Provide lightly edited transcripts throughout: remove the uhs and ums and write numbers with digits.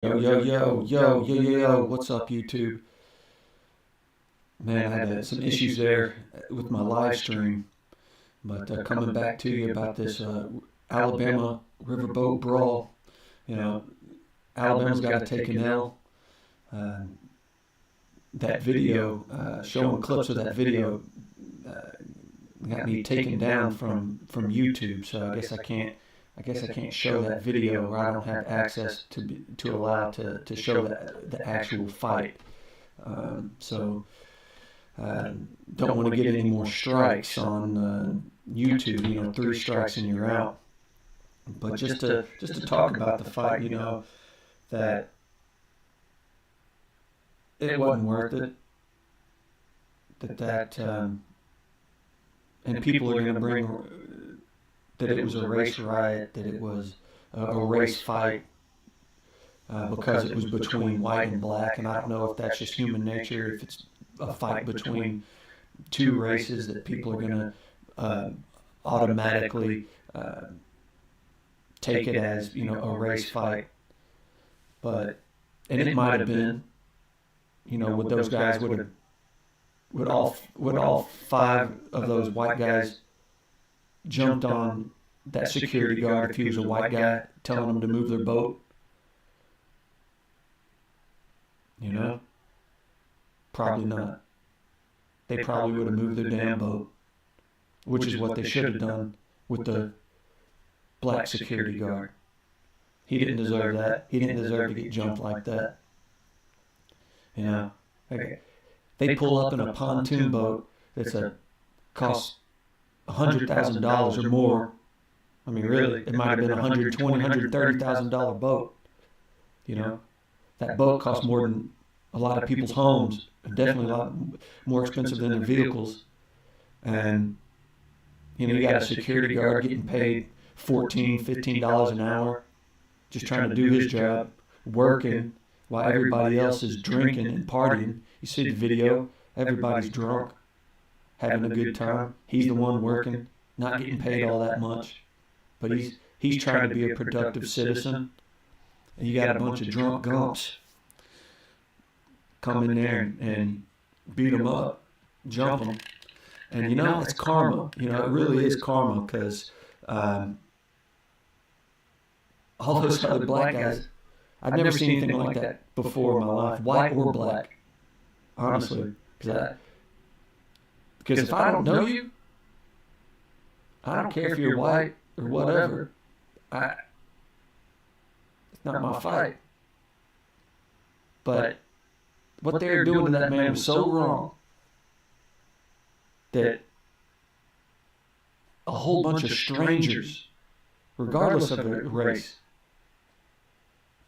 Yo, what's up, YouTube? Man, I had some issues there with my live stream, but coming back to you about this Alabama Riverboat Brawl. You know, Alabama's got to take an L. Uh, that video, showing clips of that video, got me taken down from YouTube. So I guess I can't show that video, or I don't have access to allow to show the actual fight. So don't want to get any more strikes on YouTube. 3 strikes and you're out. But just to talk about the fight, that it wasn't worth it. And people are going to bring that it was a race riot, that it was a race fight, because it was between white and black. And I don't know if that's just human nature, if it's a fight between two races, that people are going to automatically take it as a race fight. And it might have been, would those guys would all 5 of those white guys jumped on that security guard if he was a white guy telling them to move their boat? Probably not. They probably would have moved their damn boat, which is what they should have done with the black security guard. He didn't deserve that. He didn't deserve to get jumped like that. They pull up in a pontoon boat that's costs $100,000 or more. I mean, really, it might have been $120,000, $130,000 boat. That boat costs more than a lot of people's homes, and definitely a lot more expensive than their vehicles. And you got a security guard getting paid $14, $15 an hour, just trying to do his job, working while everybody else is drinking and partying. You see the video, everybody's drunk, having a good time. He's the one working, not getting paid all that much, but he's trying to be a productive citizen. And you got a bunch of drunk gumps come in there and beat him up, jump him. And it's karma. It really is karma, because all those other black guys, I've never seen anything like that before in my life, white or black, honestly. Because if I don't know you, I don't care if you're white or whatever. It's not my fight. But what they were doing to that man was so wrong that a whole bunch of strangers, regardless of their race,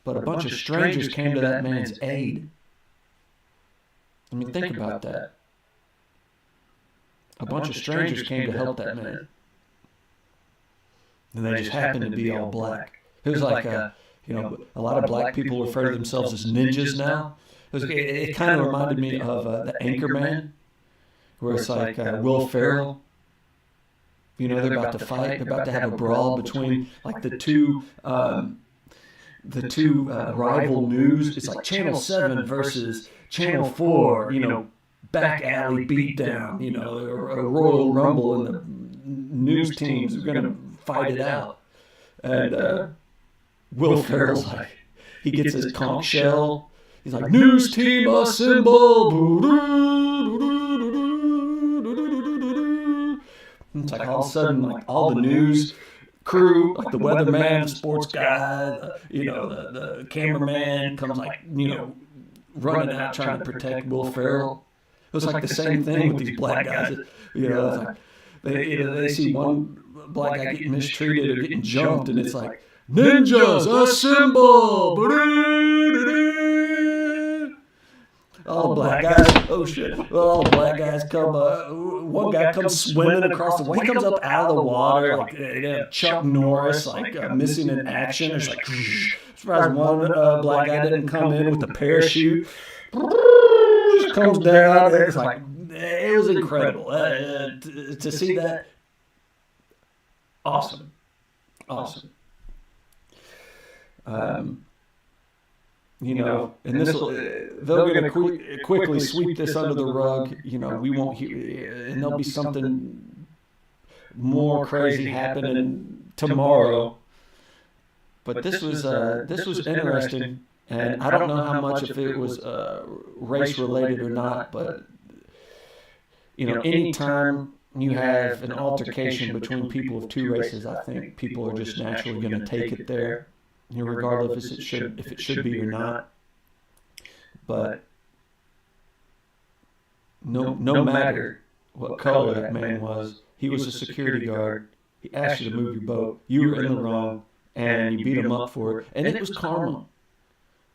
but a bunch of strangers came to that man's aid. I mean, think about that. A bunch of strangers came to help that man. And they just happened to be all black. It was like, a lot of black people refer to themselves as ninjas now. It kind of reminded me of the Anchorman, where it's like Will Ferrell. They're about to fight. They're about to have a brawl between like the two rival news. It's like Channel 7 versus Channel 4. Back alley beatdown. A Royal Rumble, and the news teams are going to fight it out. And Will Ferrell's like, he gets his conch shell. He's like, news team assemble. It's like all of a sudden, like all the news crew, like the weatherman, the sports guy, the cameraman comes like, running out trying to protect Will Ferrell. It was like the same thing with these black guys. It's like they see one black guy getting mistreated or getting jumped, and it's like, ninjas assemble. All black guys, oh shit! All the black guys come. One guy comes swimming across the water. He comes up out of the water like Chuck Norris, like missing in action. It's like, surprised one black guy didn't come in with a parachute. Just comes down. It's like, it was incredible to see that. Awesome. and they're going to quickly sweep this under the rug. We won't hear, and there'll be something more crazy happening tomorrow. But this was interesting, and I don't know how much if it was race related or not. But anytime you have an altercation between people of two races, I think people are just naturally going to take it there, regardless if it should be or not. But no matter what color that man was, he was a security guard. He asked you to move your boat. You were in the wrong, and you beat him up for it. And it was karma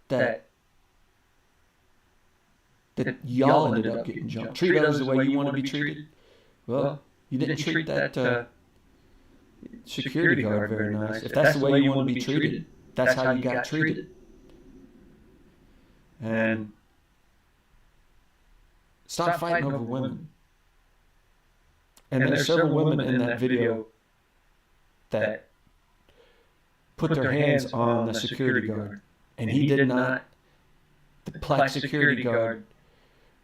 that y'all ended up getting jumped. Treat others the way you want to be treated. Well, you didn't treat that security guard very nice. If that's the way you want to be treated, that's how you got treated. And stop fighting over women. And there's several women in that video that put their hands on the security guard. And he did not, the black security guard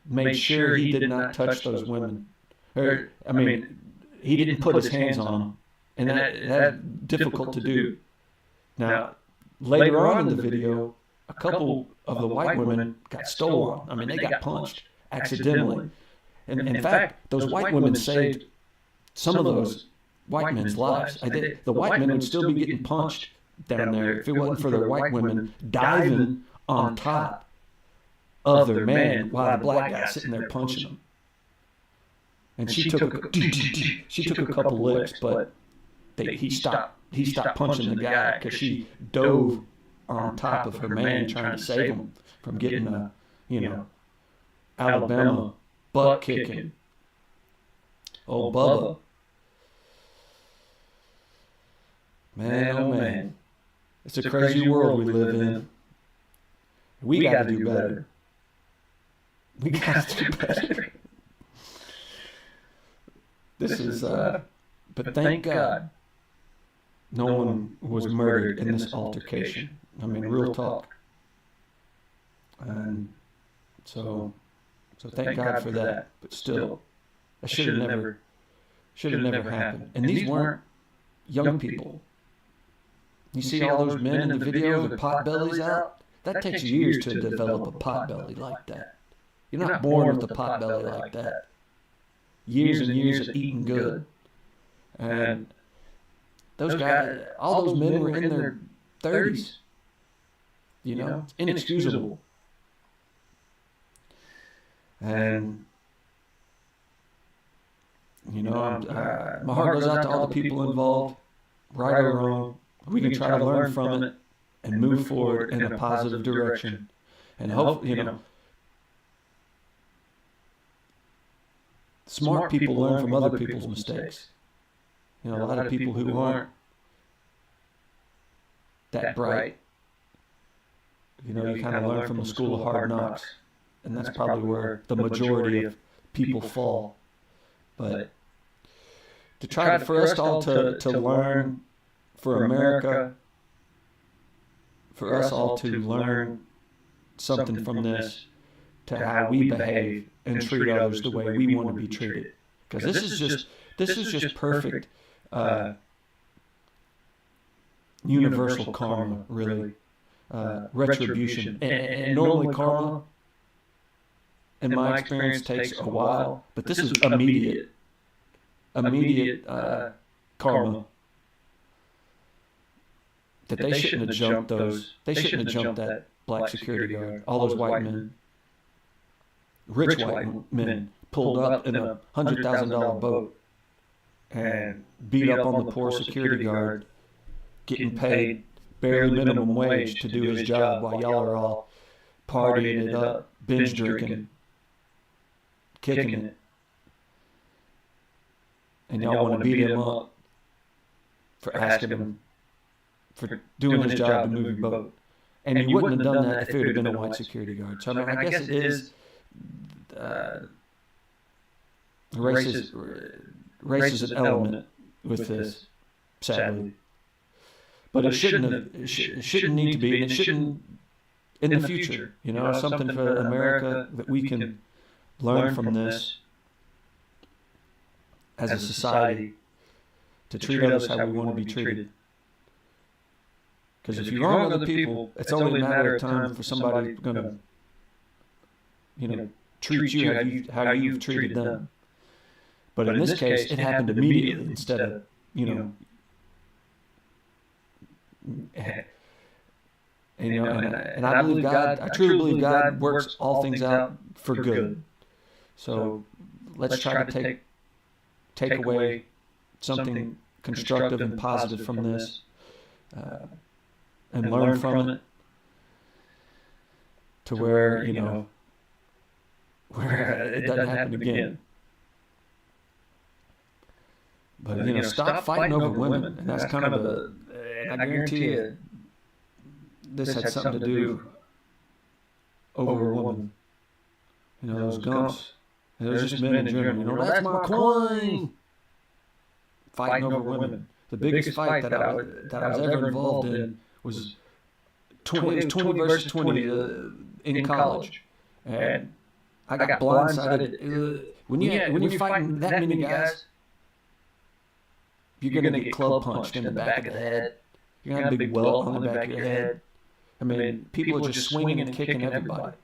made sure he did not touch those women. He didn't put his hands on them. And that's difficult to do. Now, later on in the video, a couple of the white women got stolen. They got punched accidentally. And in fact, those white women saved some of those white men's lives. The white men would still be getting punched down there if it wasn't for the white women diving on top of their man while the black guy sitting there punching them. And she took a couple licks, but he stopped punching the guy because she dove on top of her man trying to save him from getting a Alabama butt kicking. Oh, Bubba. Man, oh man. It's a crazy world we live in. We got to do better. We got to do better. This is, but thank God no one was murdered in this altercation. Real talk. And so thank God for that. But still, that should have never happened. And these weren't young people. You see all those men in the video with their pot bellies out? That takes years to develop a pot belly like that. You're not born with a pot belly like that. Years and years of eating good. And those guys, all those men were in their 30s. It's inexcusable. And, my heart goes out to all the people involved, right or wrong. We can try to learn from it and move forward in a positive direction. And hope, smart people learn from other people's mistakes. A lot of people who aren't that bright, you kind of learn from the school of hard knocks. And that's probably where the majority of people fall. But to try for us all to learn, for America, for us all to learn something from this, to how we behave and treat others the way we want to be treated. Because this is just perfect universal karma, really. Retribution. And normally karma, in my experience, takes a while, but this is immediate karma. That they shouldn't have jumped that black security guard. All those white men, rich white men, pulled up in a $100,000 boat and beat up on the poor security guard, getting paid barely minimum wage to do his job while y'all are all partying it up, binge drinking, kicking it. And y'all want to beat him up for asking him, for doing his job to move your boat. And he wouldn't have done that if it would have been a white security guard. So I guess it is race is an element with this, sadly. But it shouldn't need to be, and it shouldn't in the future, something for America that we can learn from this as a society to treat others how we want to be treated. Because if you wrong other people, it's only a matter of time for somebody going to, treat you how you've treated them. But in this case, it happened immediately instead of, and I believe God, I truly believe God works all things out for good. So let's try to take away something constructive and positive from this, and learn from it to where, where it doesn't happen again. But, stop fighting over women. And that's kind of and I guarantee you, this had something to do over a woman. Those Gumps. Those just men in general. That's my queen. Fighting over women. The biggest fight that I was ever involved in was 20 versus 20 in college. And I got blindsided. When you're fighting that many guys, you're going to get club punched in the back of the head. You're going to have a big welt on the back of your head. I mean, people are just swinging and kicking everybody.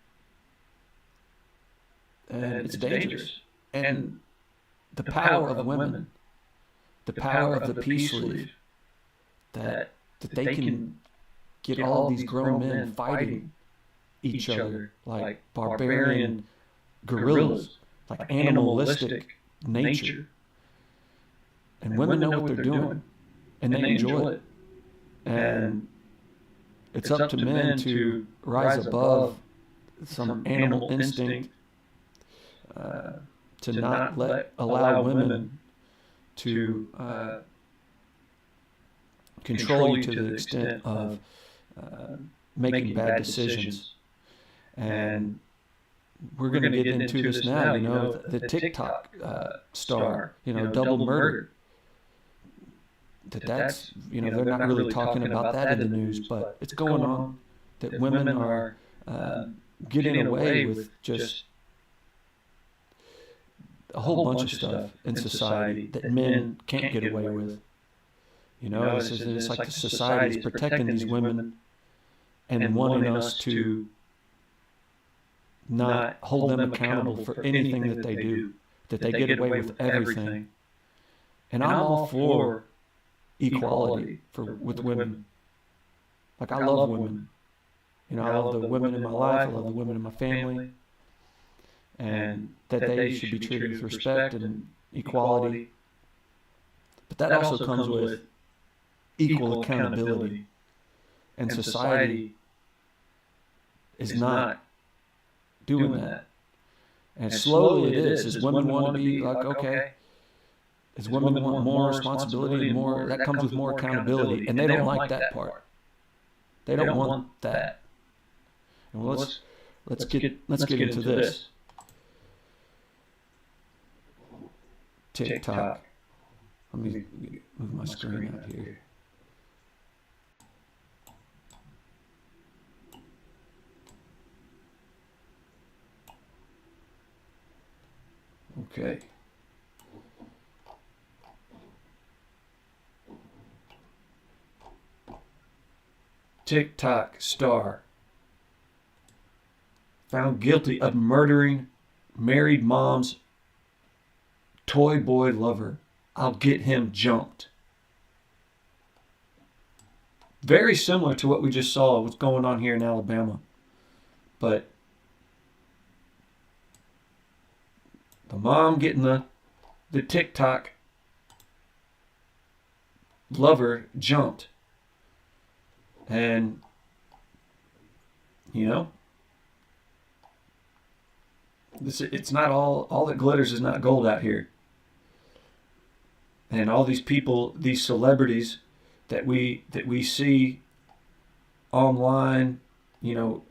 And it's dangerous. And the power of women, the power of the peace league, that they can get all these grown men fighting each other like barbarian guerrillas, like animalistic nature. And women know what they're doing, and they enjoy it. And it's up to men to rise above some animal instinct, to not allow women to control you to the extent of making bad decisions. And we're going to get into this now, the Tic Tok star, double murder. That's they're not really talking about that in the news, but it's going on. That women are getting away with just a whole bunch of stuff in society that men can't get away with. It's like the society is protecting these women and wanting us to not hold them accountable for anything that they do, that they get away with everything. And I'm all for equality with women. Like, I love women. I love the women in my life. I love the women in my family. And that they should be treated with respect and equality. But that also comes with equal accountability. And society is not doing that. And slowly it is. As women want to be like, okay, as women want more responsibility and more, that comes with more accountability. And they don't like that part. They don't want that. And let's get into this. Tic Tok. Let me move my screen out here. Okay. Tic Tok star found guilty of murdering married mom's toy boy lover. I'll get him jumped. Very similar to what we just saw, what's going on here in Alabama. But the mom getting the Tic Tok lover jumped. And, it's not all that glitters is not gold out here. And all these people, these celebrities that we see online, on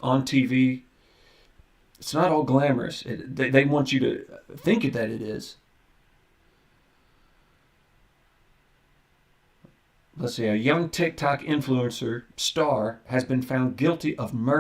TV, it's not all glamorous. They want you to think that it is. let's see, a young TikTok influencer star has been found guilty of murder